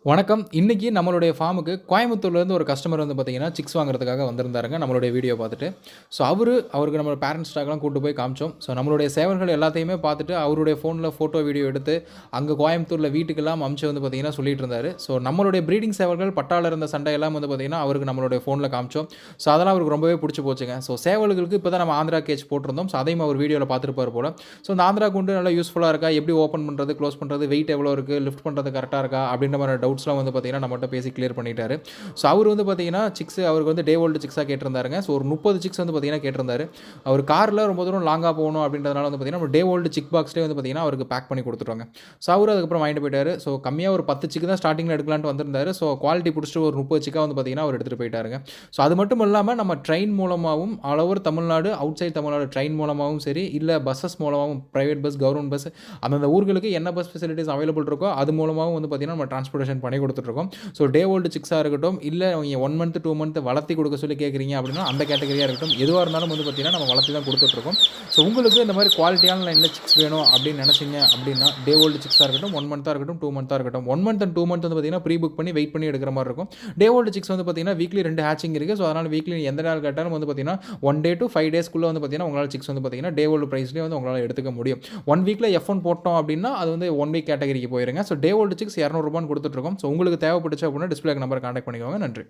வணக்கம். இன்னைக்கு நம்மளுடைய ஃபார்முக்கு கோயம்புத்தூர்லேருந்து ஒரு கஸ்டமர் வந்து பார்த்தீங்கன்னா, சிக்ஸ் வாங்குறதுக்காக வந்திருந்தாருங்க. நம்மளுடைய வீடியோ பார்த்துட்டு. ஸோ அவருக்கு நம்ம பேரண்ட் ஸ்டாக்லாம் கூட்டு போய் காமிச்சோம். ஸோ நம்மளுடைய சேவல்கள் எல்லாத்தையுமே பார்த்துட்டு, அவருடைய ஃபோன்ல ஃபோட்டோ, வீடியோ எடுத்து, அங்க கோயம்புத்தூர்ல வீட்டுக்கெல்லாம் அனுப்பிச்சு வந்து பார்த்தீங்கன்னா சொல்லிட்டு இருந்தாரு. ஸோ நம்மளுடைய பிரீடிங் சேவல்கள் பட்டால இருந்த சண்டையெல்லாம் வந்து பார்த்தீங்கன்னா, அவருக்கு நம்மளுடைய ஃபோன்ல காமிச்சோம். ஸோ அதெல்லாம் அவருக்கு ரொம்பவே புடிச்சு போச்சுங்க. ஸோ சேவல்களுக்கு இப்போ தான் நம்ம ஆந்திரா கேஜ் போட்டிருந்தோம். ஸோ அதையும் அவர் வீடியோல பார்த்துருப்பாரு போல. ஸோ இந்த ஆந்திரா கூண்டு நல்லா யூஸ்ஃபுல்லா இருக்கா? எப்படி ஓப்பன் பண்றது? க்ளோஸ் பண்றது? வெயிட் எவ்வளோ இருக்கு? லிஃப்ட் பண்றது கரெக்ட்டா இருக்கா? அப்படின்ற மாரி டவுட்ஸ்லாம் வந்து பார்த்தீங்கன்னா நம்மட்ட பேசி கிளியர் பண்ணிட்டாரு. ஸோ அவர் வந்து பார்த்தீங்கன்னா சிக்ஸ் அவருக்கு வந்து டே ஓல்டு சிக்ஸாக கேட்டிருந்தாருங்க. ஸோ ஒரு 30 சிக்ஸ் வந்து பார்த்தீங்கன்னா கேட்டிருந்தாரு. அவர் காரில் ரொம்ப தூரம் லாங்காக போகணும் அப்படின்றதுனால வந்து பார்த்தீங்கன்னா டே ஓல்டு சிக் பாக்ஸ்லேயே வந்து பார்த்தீங்கன்னா அவருக்கு பேக் பண்ணி கொடுத்துட்டாங்க. ஸோ அவர் அதுக்கப்புறம் வாங்கிட்டு போயிட்டாரு. ஸோ கம்மியாக ஒரு 10 சிக்கு தான் ஸ்டார்டிங்கில் எடுக்கலான்ட்டு வந்திருந்தாரு. ஸோ குவாலிட்டி பிடிச்சிட்டு ஒரு 30 சிக்காக வந்து பார்த்தீங்கன்னா அவர் எடுத்துகிட்டு போயிட்டாருங்க. ஸோ அது மட்டும் இல்லாமல் நம்ம ட்ரெயின் மூலமாகவும் all over Tamil Nadu, outside Tamil Nadu train மூலமாகவும் சரி, இல்லை பஸ்ஸஸ் மூலமாகவும் பிரைவேட் பஸ், கவர்மெண்ட் பஸ் அந்தந்த ஊர்களுக்கு என்ன பஸ் ஃபெசிலிட்டிஸ் அவைலபிள் இருக்கோ அது மூலமாகவும் வந்து பார்த்தீங்கன்னா நம்ம டிரான்ஸ்போர்ட்டேஷன் பண்ணி கொடுத்துட்ருக்கோம். ஸோ டே ஓல்டு சிக்ஸாக இருக்கட்டும், இல்லை நீங்கள் 1 மந்த் 2 மந்த் வளர்த்தி கொடுக்க சொல்லி கேட்குறீங்க அப்படின்னா அந்த கேட்டகரியாக இருக்கட்டும், எதுவாக இருந்தாலும் வந்து பார்த்தீங்கன்னா நம்ம வளர்த்தி தான் கொடுத்துட்ருக்கோம். ஸோ உங்களுக்கு இந்த மாதிரி குவாலிட்டியான லைனில் சிக்ஸ் வேணும் அப்படின்னு நினச்சிங்க அப்படின்னா டே ஓல்டு சிக்ஸாக இருக்கட்டும், 1 மந்த்தாக இருக்கட்டும், 2 மந்த்தாக இருக்கட்டும், 1 மந்த் அண்ட் 2 மந்த் வந்து பார்த்தீங்கன்னா ப்ரீ புக் பண்ணி வெயிட் பண்ணி எடுக்கிற மாதிரி இருக்கும். டே ஓல்டு சிக்ஸ் வந்து பார்த்தீங்கன்னா வீக்லி 2 ஹேச்சிங் இருக்குது. ஸோ அதனால் வீக்லி எந்த நாள் கேட்டாலும் வந்து பார்த்தீங்கன்னா 1 டே to 5 டேஸ்க்குள்ளே வந்து பார்த்தீங்கன்னா உங்களால் சிக்ஸ் வந்து பார்த்தீங்கன்னா டே ஓல்டு ப்ரைஸ்லேயே வந்து உங்களால் எடுத்துக்க முடியும். 1 வீக்கில் F1 போட்டோம் அப்படின்னா அது வந்து 1 வீக் கேட்டகரிக்கு போயிருங்க. ஸோ டே ஓல்டு சிக்ஸ் 200 ரூபான்னு கொடுத்துட்ருக்கோம். ஸோ உங்களுக்கு தேவைப்பட்டுச்சு அப்படின்னா டிஸ்பிளே நம்பர் கான்டாக்ட் பண்ணிக்கோங்க. நன்றி.